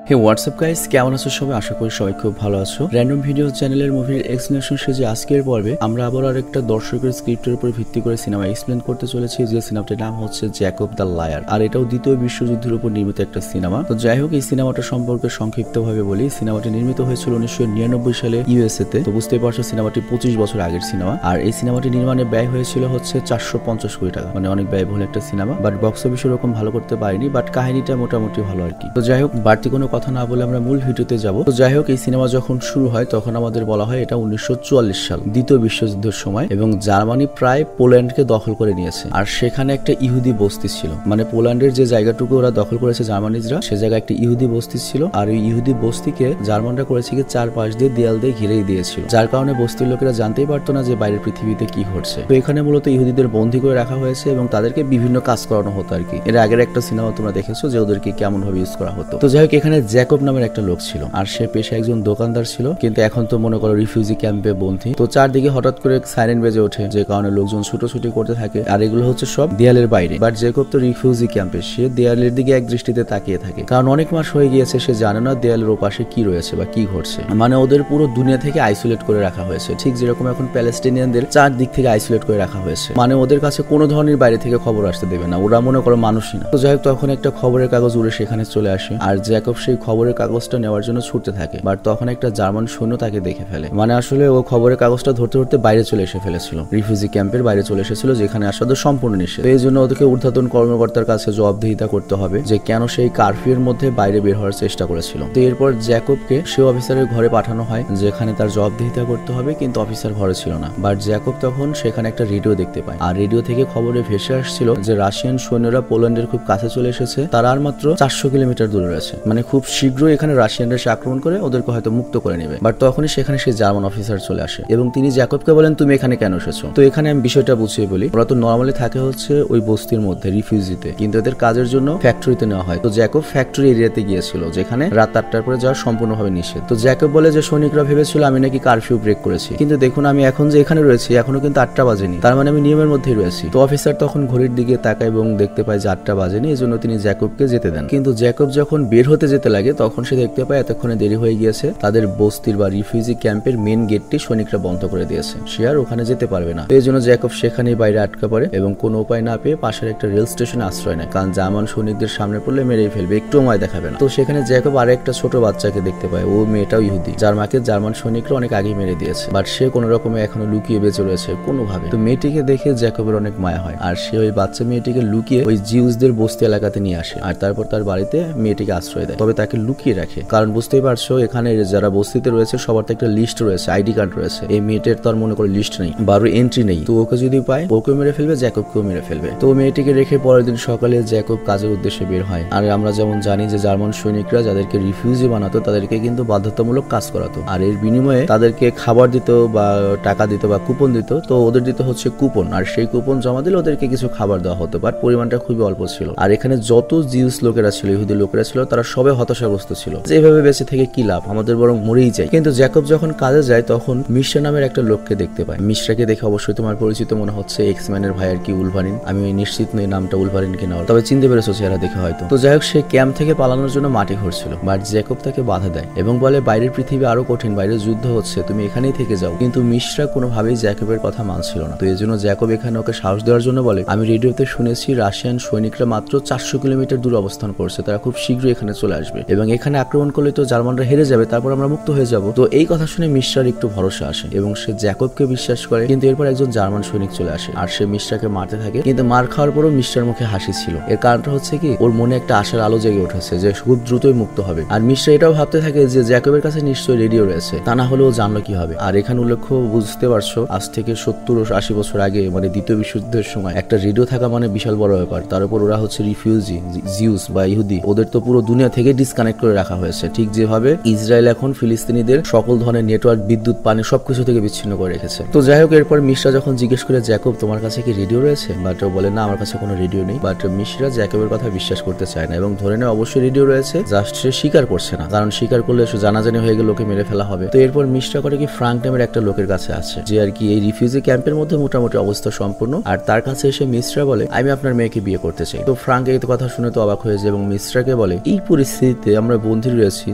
হে WhatsApp guys, কেমন আছো সবাই? আশা করি সবাই খুব ভালো আছো। র্যান্ডম ভিডিও চ্যানেলের মুভির এক্সপ্লেনেশন সিরিজে আজকের পর্বে আমরা আবার আরেকটা দর্শকের স্ক্রিপ্টের উপর ভিত্তি করে সিনেমা এক্সপ্লেন করতে চলেছি, যে সিনেমাটির নাম হচ্ছে জ্যাকব দ্য লায়ার। আর এটাও দ্বিতীয় বিশ্বযুদ্ধের উপর নির্মিত একটা সিনেমা। তো যাই হোক, এই সিনেমাটা সম্পর্কে সংক্ষিপ্তভাবে বলি। সিনেমাটি নির্মিত হয়েছিল 1999 সালে ইউএসএ তে। তো বুঝতেই পারছো সিনেমাটি 25 বছর আগের সিনেমা। আর এই সিনেমাটি নির্মাণে ব্যয় হয়েছিল হচ্ছে 450 কোটি টাকা, মানে অনেক ব্যয়বহুল একটা সিনেমা। বাট বক্স অফিস ওরকম ভালো করতে পারেনি, বাট কাহিনীটা মোটামুটি ভালো আর কি। তো যাই হোক, বাড়তি কোনো কথা না বলে আমরা মূল ভিডিওতে যাব। তো যাই হোক, এই সিনেমা যখন শুরু হয় তখন আমাদের বলা হয় এটা 1944 সাল, দ্বিতীয় বিশ্বযুদ্ধের সময়, এবং জার্মানি প্রায় পোল্যান্ডকে দখল করে নিয়েছে। আর সেখানে একটা ইহুদি বস্তি ছিল, মানে পোল্যান্ডের যে জায়গাটুকু ওরা দখল করেছে জার্মানিজরা, সে জায়গায় একটা ইহুদি বস্তি ছিল। আর ওই ইহুদি বস্তিকে জার্মানরা করেছে কি চারপাশ দিয়ে দেয়াল দিয়ে ঘিরেই দিয়েছিল, যার কারণে বস্তির লোকেরা জানতেই পারতো না যে বাইরের পৃথিবীতে কি ঘটছে। তো এখানে মূলত ইহুদিদের বন্দী করে রাখা হয়েছে এবং তাদেরকে বিভিন্ন কাজ করানো হতো আর কি। এর আগের একটা সিনেমা তোমরা দেখেছো যে ওদেরকে কেমন ভাবে ইউজ করা হতো। তো যাই হোক, এখানে জ্যাকব নামের একটা লোক ছিল, আর সে পেশায় একজন দোকানদার ছিল, কিন্তু এখন তো মনে করো রিফিউজি ক্যাম্পে বন্দী। তো চারদিকে হঠাৎ করে সাইরেন বেজে ওঠে, যে কারণে লোকজন ছুটোছুটি করতে থাকে। আর এগুলো হচ্ছে সব দেয়ালের বাইরে। বাট জ্যাকব তো রিফিউজি ক্যাম্পে, সে দেয়ালের দিকে এক দৃষ্টিতে তাকিয়ে থাকে, কারণ অনেক মাস হয়ে গিয়েছে সে জানে না দেয়ালের ওপাশে কি রয়েছে বা কি ঘটছে। মানে ওদের পুরো দুনিয়া থেকে আইসোলেট করে রাখা হয়েছে, ঠিক যেরকম এখন প্যালেস্টিনিয়ানদের চারদিক থেকে আইসোলেট করে রাখা হয়েছে। মানে ওদের কাছে কোনো ধরনের বাইরে থেকে খবর আসতে দেবে না, ওরা মনে করো মানুষই না। তো যাই হোক, তখন একটা খবরের কাগজ উড়ে সেখানে চলে আসে, আর জ্যাকব সেই খবরের কাগজটা নেওয়ার জন্য ছুটতে থাকে। বাট তখন একটা জার্মান সৈন্য তাকে দেখে ফেলে। মানে আসলে ও খবরের কাগজটা ধরতে ধরতে বাইরে চলে এসে ফেলেছিল, রিফিউজি ক্যাম্পের বাইরে চলে এসেছিল, যেখানে আসা তো সম্পূর্ণ নিষেধ। তো এই জন্য ওদেরকে ঊর্ধ্বতন কর্মকর্তার কাছে জবাবদিহিতা করতে হবে যে কেন সেই কারফিউর মধ্যে বাইরে বের হওয়ার চেষ্টা করেছিল। তো এরপর জ্যাকবকে সে অফিসারের ঘরে পাঠানো হয়, যেখানে তার জবাবদিহিতা করতে হবে, কিন্তু অফিসার ঘরে ছিল না। বাট জ্যাকব তখন সেখানে একটা রেডিও দেখতে পায়, আর রেডিও থেকে খবরে ভেসে আসছিল যে রাশিয়ান সৈন্যরা পোল্যান্ডের খুব কাছে চলে এসেছে, তারা আর মাত্র 400 কিলোমিটার দূরে রয়েছে। মানে খুব শীঘ্রই এখানে রাশিয়ানরা সে আক্রমণ করে ওদেরকে হয়তো মুক্ত করে নেবে। বাট তখনই সেখানে সেই জার্মান অফিসার চলে আসে এবং তিনি জ্যাকবকে বলেন, তুমি এখানে কেন এসেছো? তো এখানে আমি বিষয়টা বুঝিয়ে বলি। ওরা তো নর্মালি থাকে হচ্ছে ওই বস্তির মধ্যে রিফিউজিতে, কিন্তু এদের কাজের জন্য ফ্যাক্টরিতে নেওয়া হয়। তো জ্যাকব ফ্যাক্টরি এরিয়াতে গিয়েছিল, যেখানে রাত 8টার পরে যাওয়া সম্পূর্ণভাবে নিষেধ। তো জ্যাকব বলে যে সৈনিকরা ভেবেছিল আমি নাকি কারফিউ ব্রেক করেছি, কিন্তু দেখুন আমি এখন যে এখানে রয়েছি এখনো কিন্তু 8টা বাজেনি, তার মানে আমি নিয়মের মধ্যেই রয়েছি। তো অফিসার তখন ঘড়ির দিকে তাকায় এবং দেখতে পায় যে 8টা বাজেনি, এই জন্য তিনি জ্যাকবকে যেতে দেন। কিন্তু জ্যাকব যখন বের হতে যেতে লাগে তখন সে দেখতে পায় এতক্ষণে দেরি হয়ে গিয়েছে, তাদের বস্তির বা রিফিউজি ক্যাম্পের মেন গেটটি সৈনিকরা বন্ধ করে দিয়েছে, সে আর ওখানে যেতে পারবে না। এই জন্য জ্যাকব সেখানেই বাইরে আটকা পড়ে এবং কোনো উপায় না পেয়ে পাশের একটা রেল স্টেশনে আশ্রয় নেয়, কারণ জার্মান সৈনিকদের সামনে পড়লে মেরেই ফেলবে, একটু সময় দেখাবে না। তো সেখানে জ্যাকব আরো একটা ছোট বাচ্চাকে দেখতে পায়, ও মেয়েটাও ইহুদি, যার মাকে জার্মান সৈনিকরা অনেক আগে মেরে দিয়েছে। বাট সে কোনো রকমে এখনো লুকিয়ে বেঁচে রয়েছে কোনোভাবে। তো মেয়েটিকে দেখে জ্যাকবের অনেক মায়া হয়, আর সে ওই বাচ্চা মেয়েটিকে লুকিয়ে ওই জিউসদের বস্তি এলাকাতে নিয়ে আসে, আর তারপর তার বাড়িতে মেয়েটিকে আশ্রয় দেয়। তবে তাকে লুকিয়ে রাখে, কারণ বুঝতেই পারছো এখানে যারা বস্তিতে রয়েছে সবার তো একটা লিস্ট রয়েছে, আইডি কার্ড রয়েছে। এই মেয়েটার তো আর মনে করে লিস্ট নেই, বারো এন্ট্রি নেই। তো ওকে যদি পায় ওকে মেরে ফেলবে, জ্যাকবকেও মেরে ফেলবে। তো মেয়েটিকে রেখে পরের দিন সকালে জ্যাকব কাজের উদ্দেশ্যে বের হয়। আর আমরা যেমন জানি যে জার্মান সৈনিকরা যাদেরকে রিফিউজি বানাতো তাদেরকে কিন্তু বাধ্যতামূলক কাজ করাতো, আর এর বিনিময়ে তাদেরকে খাবার দিত বা টাকা দিত বা কুপন দিত। তো ওদের দিত হচ্ছে কুপন, আর সেই কুপন জমা দিলে ওদেরকে কিছু খাবার দেওয়া হতো, বাট পরিমাণটা খুবই অল্প ছিল। আর এখানে যত জিউস লোকেরা ছিল, ইহুদি লোকেরা ছিল, তারা সবাই হতাশাগ্রস্ত ছিল যে এইভাবে বেঁচে থেকে কি লাভ, আমাদের বরং মরেই যায়। কিন্তু জ্যাকব যখন কাজে যায় তখন মিশ্রা নামের একটা লোককে দেখতে পায়। মিশ্রাকে দেখে অবশ্যই তোমার পরিচিত মনে হচ্ছে, এক্সম্যানের ভাই আর কি, উলভারিন। আমি নিশ্চিত নই নামটা উলভারিন কিনা, তবে চিনতে পেরেছো চেহারা দেখে হয়তো। তো যাই হোক, সে ক্যাম্প থেকে পালানোর জন্য মাটি ঘুরছিল, বাট জ্যাকব তাকে বাধা দেয় এবং বলে বাইরের পৃথিবী আরো কঠিন, বাইরে যুদ্ধ হচ্ছে, তুমি এখানেই থেকে যাও। কিন্তু মিশ্রা কোনোভাবেই জ্যাকবের কথা মানছিল না। তো এই জন্য জ্যাকব এখানে ওকে সাহস দেওয়ার জন্য বলে, আমি রেডিওতে শুনেছি রাশিয়ান সৈনিকরা মাত্র 400 কিলোমিটার দূর অবস্থান করছে, তারা খুব শীঘ্রই এখানে চলে আসবে এবং এখানে আক্রমণ করলে তো জার্মানরা হেরে যাবে, তারপর আমরা মুক্ত হয়ে যাব। তো এই কথা শুনে মিশ্রার একটু ভরসা আসে এবং সে জ্যাকবকে বিশ্বাস করে। কিন্তু এরপর একজন জার্মান সৈনিক চলে আসে আর সে মিশ্রাকে মারতে থাকে, কিন্তু মার খাওয়ার পরও মিশ্রার মুখে হাসি ছিল। এর কারণটা হচ্ছে কি, ওর মনে একটা আশার আলো জেগে উঠেছে যে খুব দ্রুতই মুক্ত হবে। আর মিশ্রা এটাও ভাবতে থাকে যে জ্যাকবের কাছে নিশ্চয়ই রেডিও রয়েছে, তা না হলেও জানলো কি হবে। আর এখানে উল্লেখ্য, বুঝতে পারছো আজ থেকে 70-80 বছর আগে, মানে দ্বিতীয় বিশ্বযুদ্ধের সময় একটা রেডিও থাকা মানে বিশাল বড় ব্যাপার। তার উপর ওরা হচ্ছে রিফিউজি, জিউস বা ইহুদি, ওদের তো পুরো দুনিয়া থেকে ডিসকানেক্ট করে রাখা হয়েছে, ঠিক যেভাবে ইসরায়েল এখন ফিলিস্তিনিদের সকল ধরনের নেটওয়ার্ক, বিদ্যুৎ, পানি সবকিছু থেকে বিচ্ছিন্ন করে রেখেছে। তো যাই হোক, এরপর মিশ্রা যখন জিজ্ঞেস করে জ্যাকব তোমার কাছে কি রেডিও রয়েছে, বাট ও বলে না আমার কাছে কোনো রেডিও নেই। বাট মিশ্রা জ্যাকবের কথা বিশ্বাস করতে চায় না এবং ধরে নেয় অবশ্যই রেডিও রয়েছে, জাস্ট সে স্বীকার করছে না, কারণ স্বীকার করলে জানাজানি হয়ে গেলে লোকে মেরে ফেলা হবে। তো এরপর মিশ্রা করে কি ফ্রাঙ্ক নামের একটা লোকের কাছে আছে, যে আর কি এই রিফিউজি ক্যাম্পের মধ্যে মোটামুটি অবস্থা সম্পূর্ণ। আর তার কাছে এসে মিশ্রা বলে আমি আপনার মেয়েকে বিয়ে করতে চাই। তো ফ্রাঙ্ক এই কথা শুনে তো অবাক হয়ে যায় এবং মিশ্রাকে বলে এই পরিস্থিতি পরিস্থিতিতে আমরা বন্দী রয়েছি,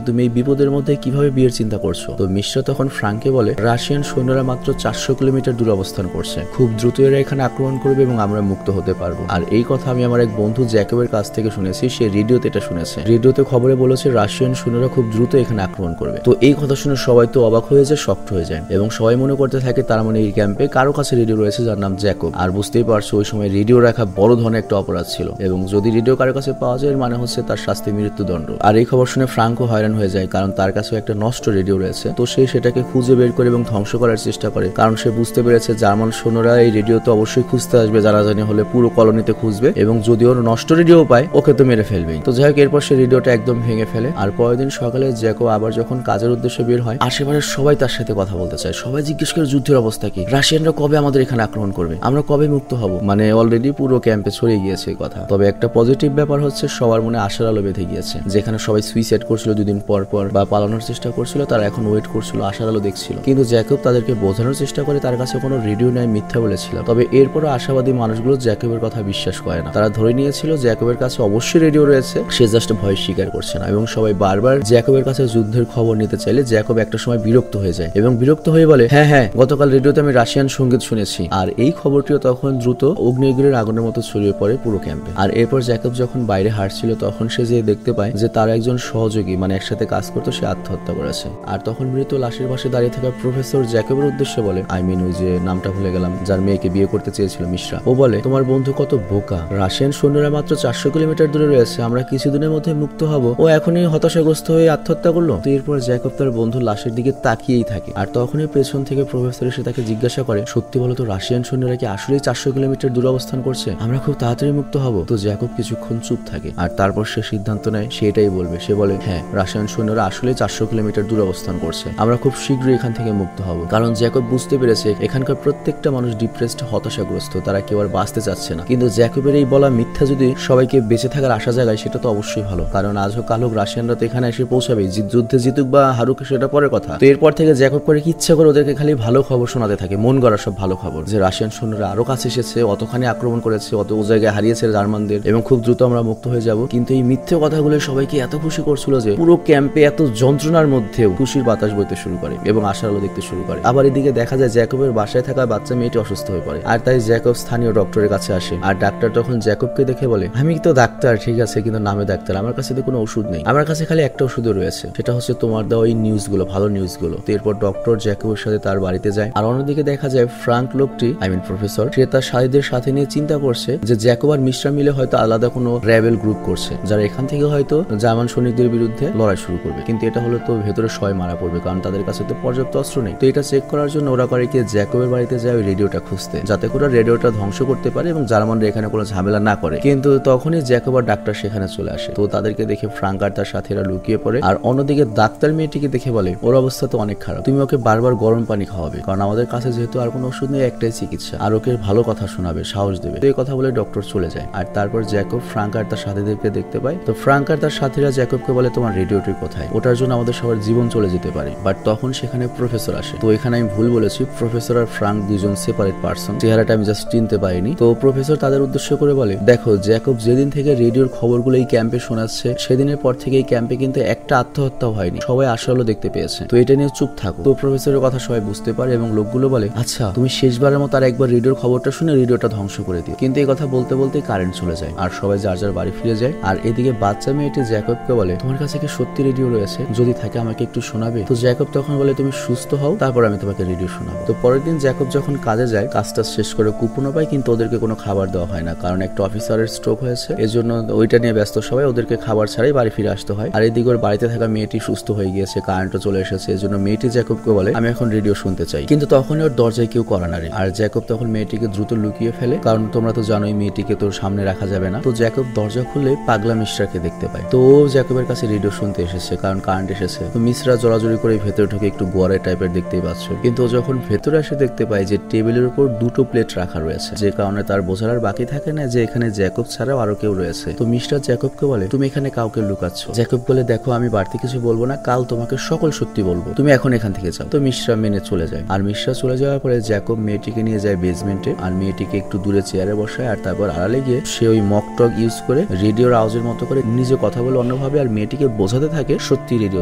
তুমি এই বিপদের মধ্যে কিভাবে বিয়ের চিন্তা করছো? তো মিশ্রা তখন ফ্রাঙ্ককে বলে, রাশিয়ান সৈন্যরা মাত্র 400 কিলোমিটার দূরে অবস্থান করছে, খুব দ্রুত এরা এখানে আক্রমণ করবে এবং আমরা মুক্ত হতে পারবো। আর এই কথা আমি আমার এক বন্ধু জ্যাকবের কাছ থেকে শুনেছি, সে রেডিওতে এটা শুনেছে। রেডিওতে খবরে বলেছে রাশিয়ান সৈন্যরা খুব দ্রুত এখানে আক্রমণ করবে। তো এই কথা শুনে সবাই তো অবাক হয়ে যায়, শক্ট হয়ে যায় এবং সবাই মনে করতে থাকে তার মানে এই ক্যাম্পে কারো কাছে রেডিও রয়েছে যার নাম জ্যাকব। আর বুঝতেই পারছো ওই সময় রেডিও রাখা বড় ধরনের একটা অপরাধ ছিল এবং যদি রেডিও কারো কাছে পাওয়া যায় মানে হচ্ছে তার শাস্তি মৃত্যুদণ্ড। আর এই খবর শুনে ফ্রাঙ্কও হয়রান হয়ে যায়, কারণ তার কাছে একটা নষ্ট রেডিও রয়েছে। তো সে সেটাকে খুঁজে বের করে এবং ধ্বংস করার চেষ্টা করে, কারণ সে বুঝতে পেরেছে জার্মান সৈন্যরা এই রেডিও তো অবশ্যই খুঁজতে আসবে, জানাজানি হলে পুরো কলোনিতে খুঁজবে এবং যদি ওর নষ্ট রেডিও পায় ওকে তো মেরে ফেলবেই। তো যাই হোক, এরপর সে রেডিওটা একদম ভেঙে ফেলে। আর পরের দিন সকালে জ্যাকব আবার যখন কাজের উদ্দেশ্যে বের হয়, আশেপাশের সবাই তার সাথে কথা বলতে চায়। সবাই জিজ্ঞেস করে যুদ্ধের অবস্থা কি, রাশিয়ানরা কবে আমাদের এখানে আক্রমণ করবে, আমরা কবে মুক্ত হব। মানে অলরেডি পুরো ক্যাম্পে ছড়িয়ে গিয়েছে এই কথা। তবে একটা পজিটিভ ব্যাপার হচ্ছে সবার মনে আশার আলো বেঁধে গিয়েছে। যেখানে সবাই সুইসাইড করছিল দুদিন পর পর বা পালানোর চেষ্টা করছিল, তারা এখন ওয়েট করছিল, আশার আলো দেখছিল। কিন্তু জ্যাকব তাদেরকে বোঝানোর চেষ্টা করে তার কাছে কোনো রেডিও নাই, মিথ্যা বলেছিল। তবে এরপরও আশাবাদী মানুষগুলো জ্যাকবের কথা বিশ্বাস করে না। তারা ধরে নিয়েছিল জ্যাকবের কাছে অবশ্যই রেডিও রয়েছে, সে জাস্ট ভয় স্বীকার করছে না। এবং সবাই বারবার জ্যাকবের কাছে যুদ্ধের খবর নিতে চাইলে জ্যাকব একটা সময় বিরক্ত হয়ে যায় এবং বিরক্ত হয়ে বলে, হ্যাঁ হ্যাঁ, গতকাল রেডিওতে আমি রাশিয়ান সঙ্গীত শুনেছি। আর এই খবরটিও তখন দ্রুত অগ্নিগিরির আগুনের মতো ছড়িয়ে পড়ে পুরো ক্যাম্পে। আর এরপর জ্যাকব যখন বাইরে হাঁটছিল তখন সে যে দেখতে পায় যে তার একজন সহযোগী মানে একসাথে কাজ করতো সে আত্মহত্যা করেছে। আর তখন মৃত লাশের পাশে দাঁড়িয়ে থাকা প্রফেসর জ্যাকবের উদ্দেশ্যে বলে, ওই যে নামটা ভুলে গেলাম, যার মেয়েকে বিয়ে করতে চেয়েছিল মিশ্রা, ও বলে, তোমার বন্ধু কত বোকা, রাশিয়ান সৈন্যরা মাত্র 400 কিলোমিটার দূরে রয়েছে, আমরা কিছুদিনের মধ্যে মুক্ত হব, ও এখনই হতাশাগ্রস্ত হয়ে আত্মহত্যা করলো। তো এরপর জ্যাকব তার বন্ধুর লাশের দিকে তাকিয়েই থাকে। আর তখনই পেছন থেকে প্রফেসর এসে তাকে জিজ্ঞাসা করে, সত্যি বলো তো রাশিয়ান সৈন্যরা কি আসলেই 400 কিলোমিটার দূরে অবস্থান করছে, আমরা খুব তাড়াতাড়ি মুক্ত হব? তো জ্যাকব কিছুক্ষণ চুপ থাকে আর তারপর সে সিদ্ধান্ত নেয় সেটাই বলবে। সে বলে, হ্যাঁ, রাশিয়ান সৈন্যরা আসলেই 400 কিলোমিটার দূরে অবস্থান করছে, আমরা খুব শীঘ্রই এখান থেকে মুক্ত হব। কারণ জ্যাকব বুঝতে পেরেছে এখানকার প্রত্যেকটা মানুষ ডিপ্রেসড, হতাশাগ্রস্ত, তারা কেউ আর বাঁচতে চাচ্ছে না। কিন্তু জ্যাকবের এই বলা মিথ্যা যদি সবাইকে বেঁচে থাকার আশা জাগায় সেটা তো অবশ্যই ভালো, কারণ আজ হোক কাল হোক রাশিয়ানরা তো এখানে এসে পৌঁছাবে, যুদ্ধে জিতুক বা হারুক সেটা পরের কথা। তো এরপর থেকে জ্যাকব করে ইচ্ছা করে ওদেরকে খালি ভালো খবর শোনাতে থাকে, মন গড়া সব ভালো খবর, যে রাশিয়ান সৈন্যরা আরো কাছে এসেছে, অতখানি আক্রমণ করেছে, অত ও জায়গায় হারিয়েছে জার্মানদের এবং খুব দ্রুত আমরা মুক্ত হয়ে যাব। কিন্তু এই মিথ্যে কথাগুলো সবাইকে এত খুশি করছিল যে পুরো ক্যাম্পে এত যন্ত্রণার মধ্যেও খুশির বাতাস বইতে শুরু করে এবং আশার আলো দেখতে শুরু করে। আবার এদিকে দেখা যায় জ্যাকবের বাসায় থাকা বাচ্চা মেয়েটি অসুস্থ হয়ে পড়ে আর তাই জ্যাকব স্থানীয় ডক্টরের কাছে আসে। আর ডাক্তার তখন জ্যাকবকে দেখে বলে, আমি তো ডাক্তার ঠিক আছে, কিন্তু নামে ডাক্তার, আমার কাছে তো কোনো ওষুধ নেই, আমার কাছে খালি একটা ওষুধও রয়েছে, সেটা হচ্ছে তোমার দেওয়া এই নিউজগুলো, ভালো নিউজগুলো। তো এরপর ডক্টর জ্যাকবের সাথে তার বাড়িতে যায়। আর অন্যদিকে দেখা যায় ফ্রাঙ্ক লোকটি, প্রফেসর, সে তার সাথীদের সাথে নিয়ে চিন্তা করছে যে জ্যাকব আর মিশ্রা মিলে হয়তো আলাদা কোনো র্যাবেল গ্রুপ করছে, যারা এখান থেকে হয়তো জার্মান সৈনিকদের বিরুদ্ধে লড়াই শুরু করবে। কিন্তু এটা হলো তো ভেতরে সবাই মারা পড়বে, কারণ তাদের কাছে তো পর্যাপ্ত অস্ত্র নেই। তো এটা চেক করার জন্য ওরা করে কি জ্যাকবের বাড়িতে যায় ওই রেডিওটা খুঁজতে, যাতে করে রেডিওটা ধ্বংস করতে পারে এবং জার্মানরা এখানে কোনো ঝামেলা না করে। কিন্তু তখনই জ্যাকব আর ডাক্তার সেখানে চলে আসে। তো তাদেরকে দেখে ফ্রাঙ্ক আর তার সাথীরা লুকিয়ে পড়ে। আর অন্যদিকে ডাক্তার মেয়েটিকে দেখে বলে, ওর অবস্থা তো অনেক খারাপ, তুমি ওকে বারবার গরম পানি খাওয়াবে, কারণ আমাদের কাছে যেহেতু আর কোনো ওষুধ নেই, একটাই চিকিৎসা, আর ওকে ভালো কথা শোনাবে, সাহস দেবে। তো এই কথা বলে ডক্টর চলে যায়। আর তারপর জ্যাকব ফ্রাঙ্ক আর তার সাথীদেরকে দেখতে পায়। তো ফ্রাঙ্ক আর তার সাথীরা জ্যাকবকে বলে, তোমার রেডিওটি কোথায়, ওটার জন্য আমাদের সবার জীবন চলে যেতে পারে। বাট তখন সেখানে প্রফেসর আসে। তো এখানে আমি ভুল বলেছি, প্রফেসর আর ফ্রাঙ্ক দুজন সেপারেট পার্সন, চেহারাটা আমি জাস্ট চিনতে পারিনি। তো প্রফেসর তাদের উদ্দেশ্য করে বলে, দেখো জ্যাকব যেদিন থেকে রেডিওর খবরগুলো এই ক্যাম্পে শোনাচ্ছে সেদিনের পর থেকে এই ক্যাম্পে কিন্তু একটা আত্মহত্যাও হয়নি, সবাই আশালো দেখতে পেয়েছে, তো এটা নিয়ে চুপ থাকো। তো প্রফেসরের কথা সবাই বুঝতে পারে এবং লোকগুলো বলে, আচ্ছা তুমি শেষবারের মতো আর একবার রেডিওর খবরটা শুনে রেডিওটা ধ্বংস করে দিও। কিন্তু এই কথা বলতে বলতে কারেন্ট চলে যায় আর সবাই যার যার বাড়ি ফিরে যায়। আর এদিকে বাচ্চা মেয়েটি জ্যাকবকে বলে, তোমার কাছে কি সত্যি রেডিও রয়েছে, যদি থাকে আমাকে একটু শোনাবে? তো জ্যাকব তখন বলে, তুমি সুস্থ হও তারপর আমি তোমাকে রেডিও শোনাবো। তো পরের দিন জ্যাকব যখন কাজে যায়, কাজটা শেষ করে কুপনও পায়, কিন্তু ওদেরকে কোনো খাবার দেওয়া হয় না, কারণ একটা অফিসারের স্ট্রোক হয়েছে, এজন্য ওইটা নিয়ে ব্যস্ত সবাই, ওদেরকে খাবার ছাড়াই বাড়ি ফিরে আসতে হয়। আর এদিকে ওর বাড়িতে থাকা মেয়েটি সুস্থ হয়ে গিয়েছে, কারেন্টও চলে এসেছে, এজন্য মেয়েটি জ্যাকবকে বলে, আমি এখন রেডিও শুনতে চাই। কিন্তু তখনই ওর দরজায় কেউ কড়া নাড়ে। আর জ্যাকব তখন মেয়েটিকে দ্রুত লুকিয়ে ফেলে, কারণ তোমরা তো জানোই মেয়েটিকে তোর সামনে রাখা যাবে না। তো জ্যাকব দরজা খুলে পাগলা মিশ্রাকে দেখতে পায়। তো ও জ্যাকবের কাছে রেডিও শুনতে এসেছে, কারণ কারেন্ট এসেছে। তো মিশ্রা জোরাজোরি করে ভেতরে ঢুকে একটু গোয়ারে টাইপের দেখতেই পাচ্ছ, কিন্তু ও যখন ভেতরে এসে দেখতে পায় যে টেবিলের উপর দুটো প্লেট রাখা রয়েছে, যে কারণে তার বোঝার আর বাকি থাকে না যে এখানে জ্যাকব ছাড়াও আরো কেউ রয়েছে। তো মিস্টার জ্যাকবকে বলে, তুমি এখানে কাউকে লুকাচ্ছ? জ্যাকব বলে, দেখো আমি বাড়তি কিছু বলবো না, কাল তোমাকে সকল সত্যি বলবো, তুমি এখন এখান থেকে যাও। তো মিশ্রা মেনে চলে যায়। আর মিশ্রা চলে যাওয়ার পরে জ্যাকব মেয়েটিকে নিয়ে যায় বেসমেন্টে আর মেয়েটিকে একটু দূরে চেয়ারে বসায়। আর তারপর আড়ালে গিয়ে সে ওই মক টক ইউজ করে রেডিওর আওয়াজের মতো করে নিজে কথা বলে অন্যভাবে আর মেয়েটিকে বোঝাতে থাকে সত্যি রেডিও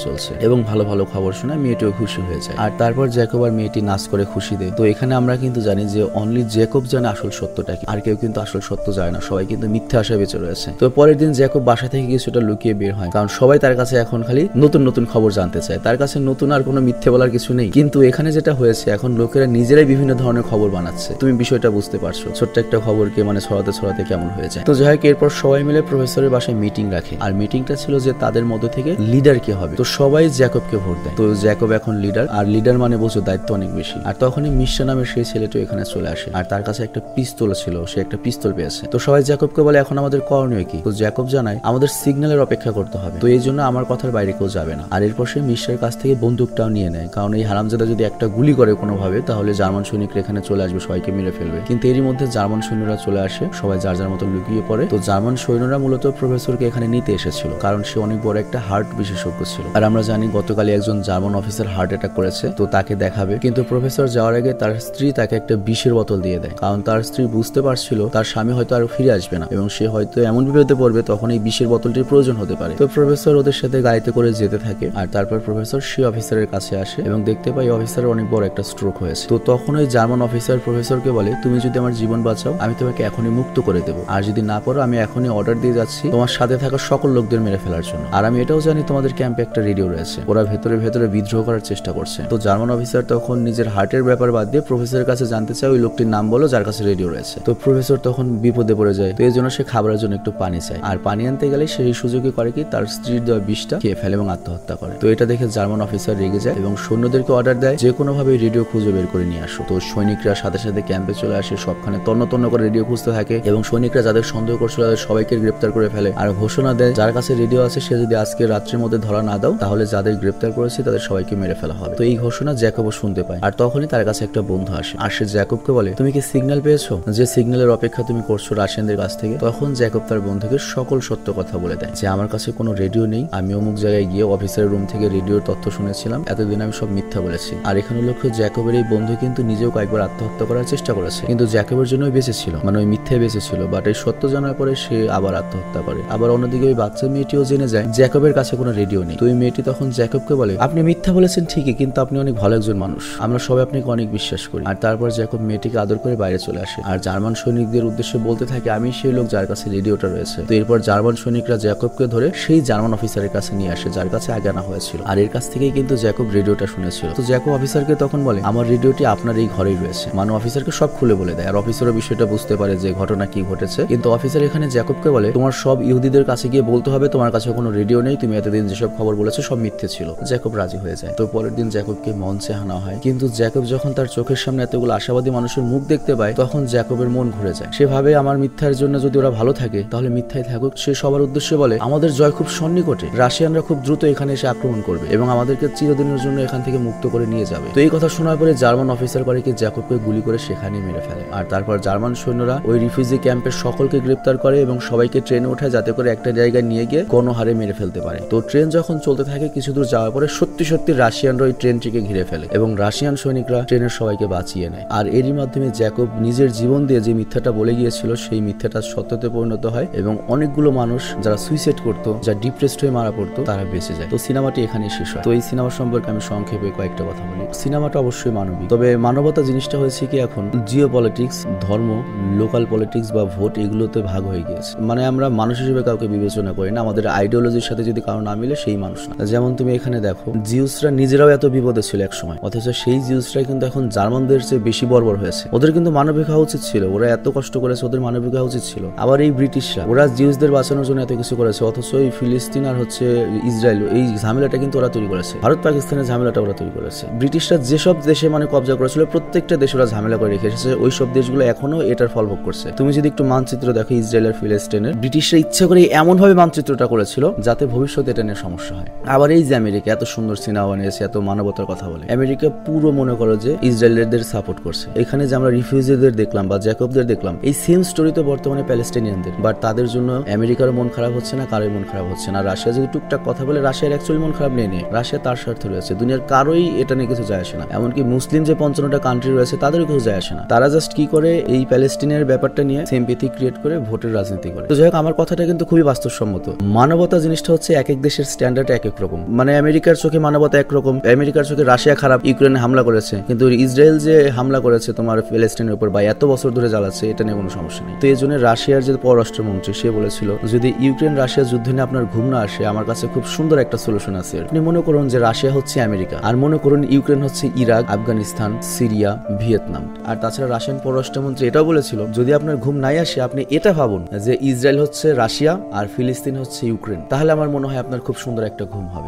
চলছে এবং ভালো ভালো খবর শোনায় মেয়েটিও খুশি হয়ে যায়। আর তারপর জ্যাকব আর মেয়েটি নাচ করে খুশি দেয়। তো এখানে আমরা কিন্তু জানি যে অনলি জ্যাকব জানে আসল সত্যটা কি, আর কেউ কিন্তু আসল সত্য জানে না, সবাই কিন্তু মিথ্যা আশায় বেঁচে রয়েছে। তো পরের দিন জ্যাকব বাসা থেকে কিছুটা লুকিয়ে বের হয়, কারণ সবাই তার কাছে এখন খালি নতুন নতুন খবর জানতে চায়, তার কাছে নতুন আর কোনো মিথ্যে বলার কিছু নেই। কিন্তু এখানে যেটা হয়েছে, এখন লোকেরা নিজেরাই বিভিন্ন ধরনের খবর বানাচ্ছে। তুমি বিষয়টা বুঝতে পারছো, ছোট্ট একটা খবরকে মানে ছড়াতে ছড়াতে কেমন হয়ে যায়। তো যাই হোক, এরপর সবাই মিলে প্রফেসরের বাসায় মিটিং রাখে, আর মিটিংটা ছিল যে তাদের মধ্যে থেকে লিডার কে হবে। তো সবাই জ্যাকবকে ভোট দেয়। তো জ্যাকব এখন লিডার, আর লিডার মানে বোঝো দায়িত্ব অনেক বেশি। আর তখনই মিশা নামের সেই ছেলেটা এখানে চলে আসে, আর তার কাছে একটা পিস্তল ছিল, সে একটা পিস্তল পেয়েছে। তো সবাই জ্যাকবকে বলে এখন আমাদের করণীয় কি। তো জ্যাকব জানায় আমাদের সিগন্যালের অপেক্ষা করতে হবে, তো এই জন্য আমার কথার বাইরে কেউ যাবে না। আর এরপর সে মিশার কাছ থেকে বন্দুকটাও নিয়ে নেয়, কারণ এই হারামজাদা যদি একটা গুলি করে কোনোভাবে, তাহলে জার্মান সৈনিকরা এখানে চলে আসবে, সবাইকে মেরে ফেলবে। কিন্তু এরই মধ্যে জার্মান সৈন্যরা চলে আসে, সবাই যার যার মতো লুকিয়ে পড়ে। তো জার্মান সৈন্যরা মূলত প্রফেসরকে এখানে নিতে এসেছিল, কারণ সে অনেক বড় একটা হার্ট বিশেষজ্ঞ ছিল। আর আমরা জানি গতকালই একজন জার্মান অফিসার হার্ট অ্যাটাক করেছে, তো তাকে দেখাবে। কিন্তু প্রফেসর যাওয়ার আগে তার স্ত্রী তাকে একটা বিষের বোতল দিয়ে দেয়, কারণ তার স্ত্রী বুঝতে পারছিল তার স্বামী হয়তো আর ফিরে আসবে না এবং সে হয়তো এমন বিপদে পড়বে, তখন এই বিষের বোতলটির প্রয়োজন হতে পারে। তো প্রফেসর ওদের সাথে গাড়িতে করে যেতে থাকে, আর তারপর প্রফেসর সেই অফিসারের কাছে আসে এবং দেখতে পাই অফিসারের অনেক বড় একটা স্ট্রোক হয়েছে। তো তখন ওই জার্মান অফিসার প্রফেসরকে বলে তুমি যদি আমার জীবন বাঁচাও আমি তোমাকে এখনই মুক্ত করে দেবো, আর যদি না পারো আমি এখনই অর্ডার দিয়ে যাচ্ছি তোমার সাথে থাকা সকল লোকদের মেরে ফেলার জন্য। আর আমি এটাও জানি তোমাদের ক্যাম্পে একটা রেডিও রয়েছে, ওরা ভেতরে ভেতরে বিদ্রোহ করার চেষ্টা করছে। তো জার্মান অফিসার তখন নিজের হার্টের ব্যাপার বাদ দিয়ে প্রফেসরের কাছে জানতে চায় ওই লোকটির নাম বলো যার কাছে রেডিও রয়েছে। তো প্রফেসর তখন বিপদে পড়ে যায়, তো এই জন্য সে খাবারের জন্য একটু পানি চায়, আর পানি আনতে গেলে সেই সুযোগে করে কি তার স্ত্রীর দেওয়া বিষটা খেয়ে ফেলে এবং আত্মহত্যা করে। তো এটা দেখে জার্মান অফিসার রেগে যায় এবং সৈন্যদেরকে অর্ডার দেয় যে কোনো ভাবে রেডিও খুঁজে বের করে নিয়ে আসো। তো সৈনিকরা সাথে সাথে ক্যাম্পে চলে আসে, সবখানে তন্ন তন্ন করে রেডিও খুঁজতে থাকে এবং সৈনিকরা যাদের সন্দেহ করছিল তাদের সবাইকে গ্রেপ্তার করে ফেলে। আর ঘোষণা দেয় যার কাছে রেডিও আছে সে যদি আজকে রাত্রির মধ্যে ধরা না দাও তাহলে যাদের গ্রেপ্তার করেছে তাদের সবাইকে মেরে ফেলা হবে। তো এই ঘোষণা জ্যাকবও শুনতে পায়, আর তখনই তার কাছে একটা বন্ধু আসে, আর সে জ্যাকবকে বলে তুমি কি সিগন্যাল পেয়েছো, যে সিগন্যালের অপেক্ষা তুমি করছো রাশিয়ানদের কাছ থেকে। তখন জ্যাকব তার বন্ধুকে সকল সত্য কথা বলে দেয় যে আমার কাছে কোনো রেডিও নেই, আমি অমুক জায়গায় গিয়ে অফিসারের রুম থেকে রেডিওর তথ্য শুনেছিলাম, এতদিন আমি সব মিথ্যা বলেছি। আর এখানে লক্ষ্য জ্যাকবের এই বন্ধু কিন্তু নিজেও কয়েকবার আত্মহত্যা করার চেষ্টা করেছে, কিন্তু জ্যাকবের জন্যই বেঁচেছিল, মানে ওই মিথ্যে বেঁচেছিল, বাট এই সত্য জানার পরে সে আবার আত্মহত্যা করে। আবার অন্যদিকে ওই বাচ্চা মেয়েটিও জেনে যায় জ্যাকবের কাছে কোনো রেডিও নেই। তো ওই মেয়েটি তখন জ্যাকবকে বলে আপনি মিথ্যা বলেছেন ঠিকই, কিন্তু আপনি অনেক ভালো একজন মানুষ, আমরা সবাই আপনাকে অনেক বিশ্বাস করি। আর তারপর জ্যাকব মেয়েটিকে আদর করে বাইরে চলে আসে, আর জার্মান সৈনিকদের উদ্দেশ্যে বলতে থাকে আমি সেই লোক যার কাছে রেডিওটা রয়েছে। তো এরপর জার্মান সৈনিকরা জ্যাকবকে ধরে সেই জার্মান অফিসারের কাছে নিয়ে আসে যার কাছে আগে আনা হয়েছিল, আর এর কাছ থেকেই কিন্তু জ্যাকব রেডিওটা শুনেছিল। তো জ্যাকব অফিসারকে তখন বলে আমার রেডিওটি আপনার এই ঘরেই রয়েছে, মানে অফিসারকে সব খুলে বলে দেয়। আর অফিসারও বিষয়টা বুঝতে পারে যে ঘটনা কি ঘটেছে, কিন্তু অফিসার এখানে জ্যাকবকে বলে তোমার সব ইহুদিদের কাছে গিয়ে বলতে হবে তোমার কাছে কোনো রেডিও নেই, তুমি এতদিন যেসব খবর বলেছো সব মিথ্যে ছিল। জ্যাকব রাজি হয়ে যায়। তো পরের দিন জ্যাকবকে মঞ্চে আনা হয়, কিন্তু জ্যাকব যখন তার চোখের সামনে এতগুলো আশাবাদী মানুষের মুখ দেখতে পায় তখন জ্যাকবের মন ঘুরে যায়। সে ভাবে আমার মিথ্যার জন্য যদি ওরা ভালো থাকে তাহলে মিথ্যাই থাকুক। সে সবার উদ্দেশ্যে বলে আমাদের জয় খুব সন্নিকটে, রাশিয়ানরা খুব দ্রুত এখানে এসে আক্রমণ করবে এবং আমাদেরকে চিরদিনের জন্য এখান থেকে মুক্ত করে নিয়ে যাবে। তো এই কথা শোনার পরে জার্মান অফিসার করে কি জ্যাকবকে গুলি করে সেখানেই মেরে ফেলে। আর তারপর জার্মান সৈন্যরা ওই রিফিউজি ক্যাম্পের সকলকে গ্রেপ্তার করে এবং সবাইকে ট্রেনে ওঠায় যাতে করে একটা জায়গায় নিয়ে গিয়ে গণহারে মেরে ফেলতে পারে। তো ট্রেন যখন চলতে থাকে কিছু দূর যাওয়ার পরে সত্যি সত্যি রাশিয়ানরা ওই ট্রেনটিকে ঘিরে ফেলে এবং রাশিয়ান সৈনিকরা ট্রেনের সবাইকে বাঁচিয়ে নেয়। আর এরই মাধ্যমে জ্যাকব নিজের জীবন দিয়ে যে মিথ্যাটা বলে গিয়েছিল সেই মিথ্যাটা সত্যতে পরিণত হয় এবং অনেকগুলো মানুষ যারা সুইসাইড করতো, যারা ডিপ্রেসড হয়ে মারা পড়তো, তারা বেঁচে যায়। তো সিনেমাটি এখানেই শেষ হয়। তো এই সিনেমা সম্পর্কে আমি সংক্ষেপে কয়েকটা কথা বলি। সিনেমাটা অবশ্যই মানবিক, তবে মানবতা জিনিসটা হয়েছে কি এখন জিও পলিটিক্স, ধর্ম, লোকাল পলিটিক্স বা ভোট এগুলোতে ভাগ হয়ে গিয়েছে। মানে আমরা মানুষ হিসেবে কাউকে বিবেচনা করি না, আমাদের আইডিওলজির সাথে যদি কারো না মিলে সেই মানুষ না। যেমন তুমি এখানে দেখো জিউসরা নিজেরাও এত বিপদে ছিল এক সময়, অথচ সেই জিউসরা কিন্তু এখন জার্মানদের চেয়ে বেশি বর্বর হয়েছে। ওদের কিন্তু মানবিক হওয়া উচিত ছিল, ওরা এত কষ্ট করেছে, ওদের মানবিক হওয়া উচিত ছিল। আবার এই ব্রিটিশরা ওরা জিউসদের বাঁচানোর জন্য এত কিছু করেছে, অথচ এই ফিলিস্তিন আর হচ্ছে ইসরায়েল এই ঝামেলাটা কিন্তু ওরা তৈরি করেছে, ভারত পাকিস্তানের ঝামেলাটা ওরা তৈরি করেছে। ব্রিটিশরা যেসব দেশে মানে কবজা করেছিল প্রত্যেকটা দেশ ওরা ঝামেলা করে রেখে এসেছে, ওই সব দেশগুলো এখনো এটার ফল ভোগ করছে। তুমি যদি একটু মানচিত্র দেখো ইসরায়েল আর ফিলিস্তিনের, ব্রিটিশরা ইচ্ছা করে এমন ভাবে মানচিত্রটা করেছিল যাতে ভবিষ্যতে এটা নিয়ে সমস্যা হয়। আবার এই যে আমেরিকা এত সুন্দর সিনেমা বানিয়েছে, এত মানবতার কথা বলে, আমেরিকা পুরো মনে করো যে ইসরায়েলদের সাপোর্ট করছে। এখানে যে আমরা রিফিউজিদের দেখলাম বা জ্যাকবদের দেখলাম, এই সেম স্টোরি তো বর্তমানে প্যালেস্টাইনিয়ানদের, বাট তাদের জন্য আমেরিকার মন খারাপ হচ্ছে না, কারোর মন খারাপ হচ্ছে না। রাশিয়া যদি টুকটাক কথা বলে, রাশিয়ার অ্যাকচুয়ালি মন খারাপ নেই, রাশিয়া তার স্বার্থ রয়েছে, দুনিয়ার কারোই এটা নিয়ে কিছু যায় আসে না। এমনকি মুসলিম যে 55টা কান্ট্রি রয়েছে তাদেরও কিছু যায় আসে না। তারা জাস্ট কি করে এই প্যালেস্টিনের ব্যাপারটা নিয়ে সিম্প্যাথি ক্রিয়েট করে ভোটের রাজনীতি করে। তো যাই হোক, আমার কথাটা কিন্তু খুবই বাস্তবসম্মত। মানবতা জিনিসটা হচ্ছে এক এক দেশের স্ট্যান্ডার্ড এক এক রকম। মানে আমেরিকার চোখে মানবতা একরকম, আমেরিকার চোখে রাশিয়া খারাপ, ইউক্রেনে হামলা করেছে, কিন্তু ইসরায়েল যে হামলা করেছে তোমার ফিলিস্তিনের উপর বা এত বছর ধরে জ্বালাচ্ছে, এটা নিয়ে কোনো সমস্যা নেই। তো এই জন্য রাশিয়ার যে পররাষ্ট্রমন্ত্রী সে বলেছিল যদি ইউক্রেন রাশিয়া যুদ্ধ নিয়ে আপনার ঘুম না আসে, আমার কাছে খুব সুন্দর একটা সলিউশন আছে। আপনি মনে করুন যে রাশিয়া হচ্ছে আমেরিকা, আর মনে করুন ইউক্রেন হচ্ছে ইরাক, আফগানিস্তান, সিরিয়া, ভিয়েতনাম। আর তাছাড়া রাশিয়ান পররাষ্ট্রমন্ত্রী এটাও বলেছিল যদি আপনার ঘুম নাই আসে, আপনি এটা ভাবুন যে ইসরায়েল হচ্ছে রাশিয়া আর ফিলিস্তিন হচ্ছে ইউক্রেন, তাহলে আমার মনে হয় আপনার খুব সুন্দর একটা ঘুম হবে।